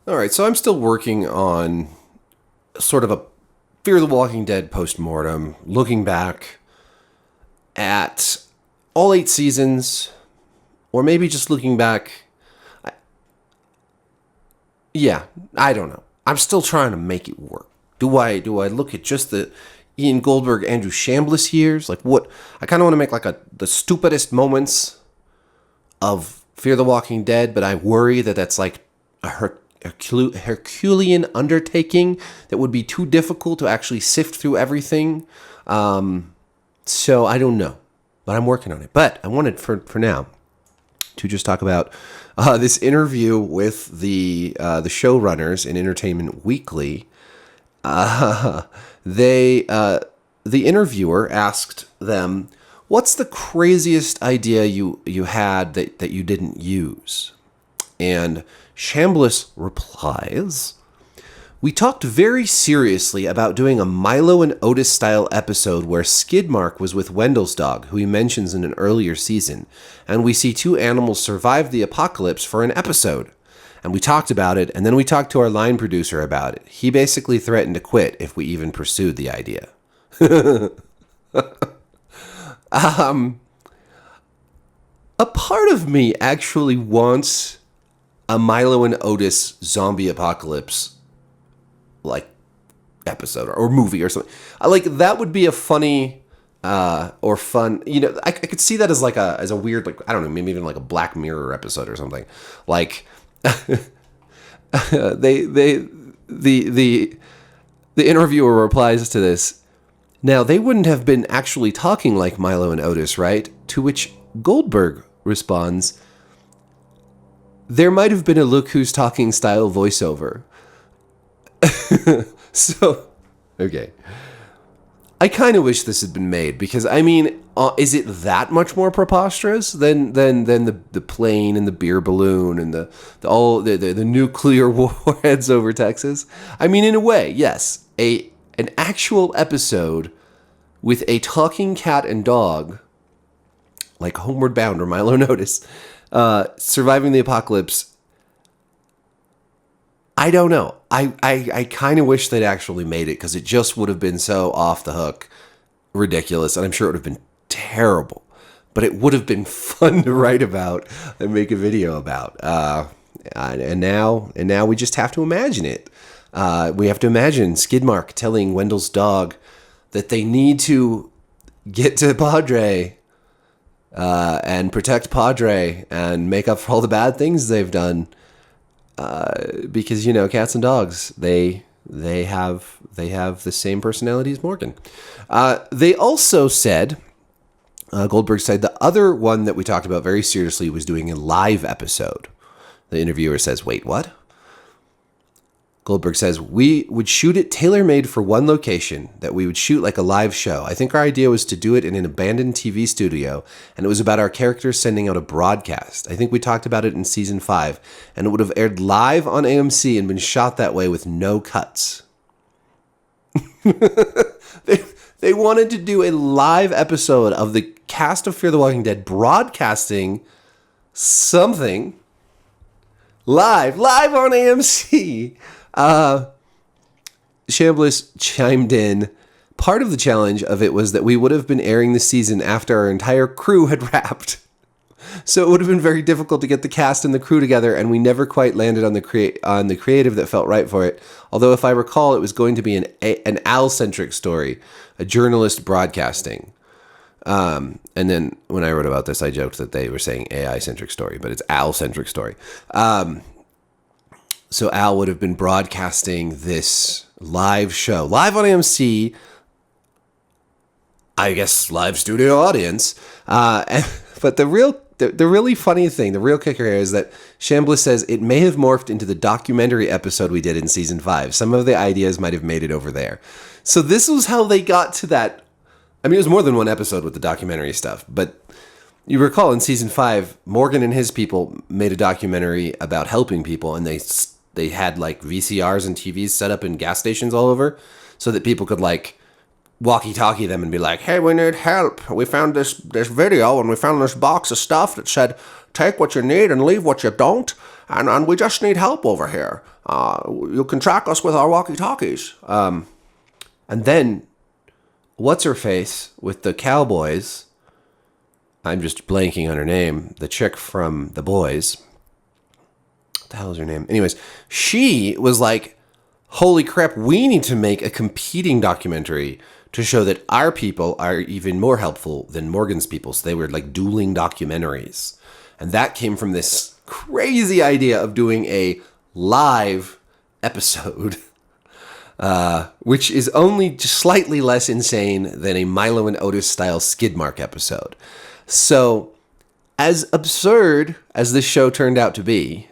All right, so I'm still working on sort of a Fear the Walking Dead postmortem, looking back at all 8 seasons, or maybe just looking back. Yeah, I don't know. I'm still trying to make it work. Do I look at just the Ian Goldberg, Andrew Chambliss years? Like what? I kind of want to make like the stupidest moments of Fear the Walking Dead, but I worry that that's like a Herculean undertaking that would be too difficult to actually sift through everything. So I don't know, but I'm working on it. But I wanted for now to just talk about this interview with the showrunners in Entertainment Weekly. The interviewer asked them, "What's the craziest idea you had that you didn't use?" And Chambliss replies, "We talked very seriously about doing a Milo and Otis style episode where Skidmark was with Wendell's dog, who he mentions in an earlier season, and we see two animals survive the apocalypse for an episode. And we talked about it, and then we talked to our line producer about it. He basically threatened to quit if we even pursued the idea." A part of me actually wants a Milo and Otis zombie apocalypse like episode or movie or something. That would be a funny or fun. I could see that as like a weird, like, I don't know, maybe even like a Black Mirror episode or something. Like the interviewer replies to this. "Now, they wouldn't have been actually talking like Milo and Otis, right?" To which Goldberg responds, "There might have been a look who's talking style voiceover." So, okay. I kind of wish this had been made because, I mean, is it that much more preposterous than the plane and the beer balloon and the nuclear warheads over Texas? I mean, in a way, yes. An actual episode with a talking cat and dog, like Homeward Bound or Milo and Otis, surviving the apocalypse. I don't know. I kind of wish they'd actually made it because it just would have been so off the hook, ridiculous, and I'm sure it would have been terrible. But it would have been fun to write about and make a video about. And now we just have to imagine it. We have to imagine Skidmark telling Wendell's dog that they need to get to Padre and protect Padre and make up for all the bad things they've done. Because cats and dogs, they have the same personality as Morgan. They also said, Goldberg said, the other one that we talked about very seriously was doing a live episode. The interviewer says, "Wait, what?" Goldberg says, "We would shoot it tailor-made for one location, that we would shoot like a live show. I think our idea was to do it in an abandoned TV studio, and it was about our characters sending out a broadcast. I think we talked about it in season 5, and it would have aired live on AMC and been shot that way with no cuts." They wanted to do a live episode of the cast of Fear the Walking Dead broadcasting something live on AMC. Chambliss chimed in. Part of the challenge of it was that we would have been airing the season after our entire crew had wrapped. So it would have been very difficult to get the cast and the crew together, and we never quite landed on the creative that felt right for it. Although, if I recall, it was going to be an Al-centric story, a journalist broadcasting. And then when I wrote about this, I joked that they were saying AI-centric story, but it's Al-centric story. So Al would have been broadcasting this live show, live on AMC, I guess live studio audience. But the really funny thing, the real kicker here is that Chambliss says it may have morphed into the documentary episode we did in season 5. Some of the ideas might have made it over there. So this was how they got to that. I mean, it was more than one episode with the documentary stuff, but you recall in season 5, Morgan and his people made a documentary about helping people, and they had like VCRs and TVs set up in gas stations all over so that people could like walkie-talkie them and be like, "Hey, we need help. We found this video and we found this box of stuff that said, take what you need and leave what you don't. And we just need help over here. You can track us with our walkie-talkies. And then, what's-her-face with the cowboys, I'm just blanking on her name, the chick from The Boys. What the hell is her name? Anyways, she was like, holy crap, we need to make a competing documentary to show that our people are even more helpful than Morgan's people. So they were like dueling documentaries. And that came from this crazy idea of doing a live episode, which is only just slightly less insane than a Milo and Otis style Skidmark episode. So, as absurd as this show turned out to be,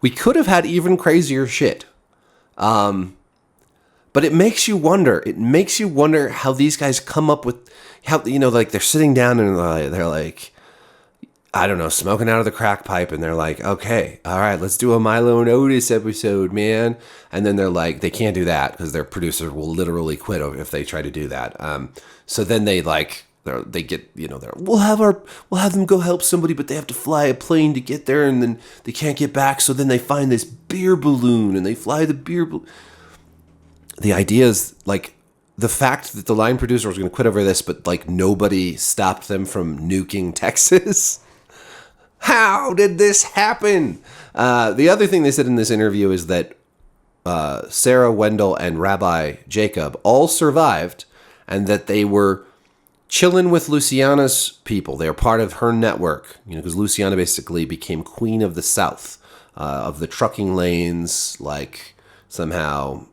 we could have had even crazier shit. But it makes you wonder. It makes you wonder how these guys come up with, how, you know, like they're sitting down and they're like, I don't know, smoking out of the crack pipe, and they're like, okay, all right, let's do a Milo and Otis episode, man. And then they're like, they can't do that because their producer will literally quit if they try to do that. So then they like, they get, you know, we'll have them go help somebody, but they have to fly a plane to get there, and then they can't get back. So then they find this beer balloon, and they fly the beer balloon. The idea is, like, the fact that the line producer was going to quit over this, but, like, nobody stopped them from nuking Texas. How did this happen? The other thing they said in this interview is that Sarah, Wendell, and Rabbi Jacob all survived, and that they were chilling with Luciana's people. They were part of her network, you know, because Luciana basically became queen of the South, of the trucking lanes, like, somehow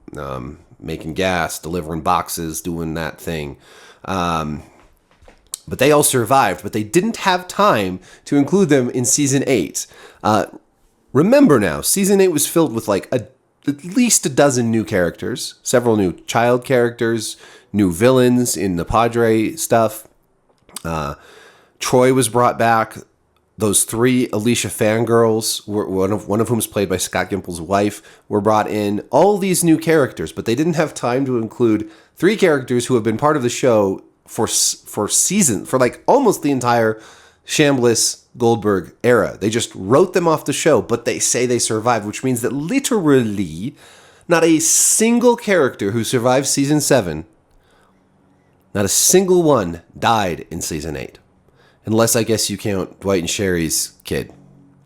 making gas, delivering boxes, doing that thing. But they all survived, but they didn't have time to include them in season 8. Remember now, season 8 was filled with like at least a dozen new characters, several new child characters, new villains in the Padre stuff. Troy was brought back. Those 3 Alicia fangirls, one of whom is played by Scott Gimple's wife, were brought in. All these new characters, but they didn't have time to include 3 characters who have been part of the show for like almost the entire Chambliss Goldberg era. They just wrote them off the show, but they say they survived, which means that literally not a single character who survived season 7, not a single one died in season 8. Unless, I guess, you count Dwight and Sherry's kid,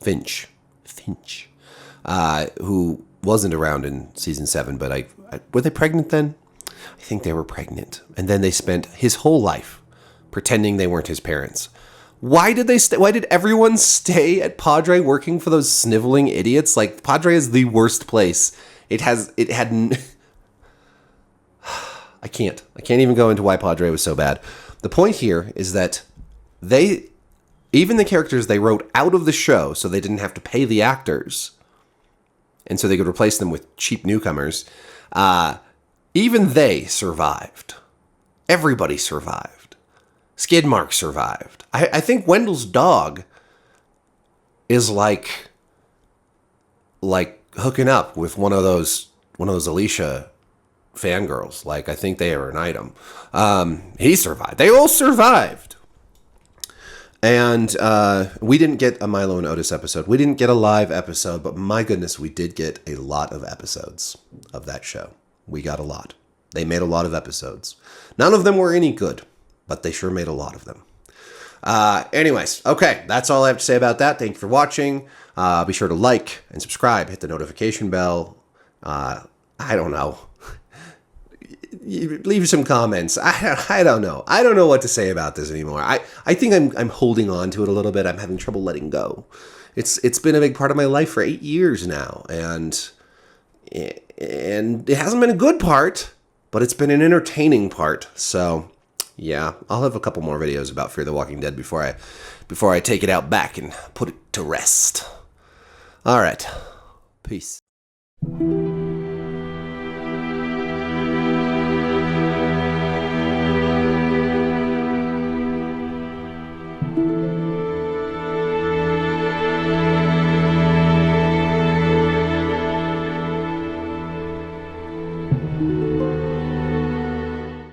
Finch, who wasn't around in season 7, but were they pregnant then? I think they were pregnant. And then they spent his whole life pretending they weren't his parents. Why did why did everyone stay at Padre working for those sniveling idiots? Like, Padre is the worst place. I can't even go into why Padre was so bad. The point here is that even the characters they wrote out of the show, so they didn't have to pay the actors, and so they could replace them with cheap newcomers, even they survived. Everybody survived. Skidmark survived. I think Wendell's dog is like hooking up with one of those Alicia fangirls. Like, I think they are an item. He survived. They all survived. And we didn't get a Milo and Otis episode. We didn't get a live episode, but my goodness, we did get a lot of episodes of that show. We got a lot. They made a lot of episodes. None of them were any good, but they sure made a lot of them. Anyways, okay, that's all I have to say about that. Thank you for watching. Be sure to like and subscribe. Hit the notification bell. I don't know. Leave some comments. I don't know. I don't know what to say about this anymore. I think I'm holding on to it a little bit. I'm having trouble letting go. It's been a big part of my life for 8 years now, and it hasn't been a good part, but it's been an entertaining part. So yeah, I'll have a couple more videos about Fear the Walking Dead before I take it out back and put it to rest. All right, peace.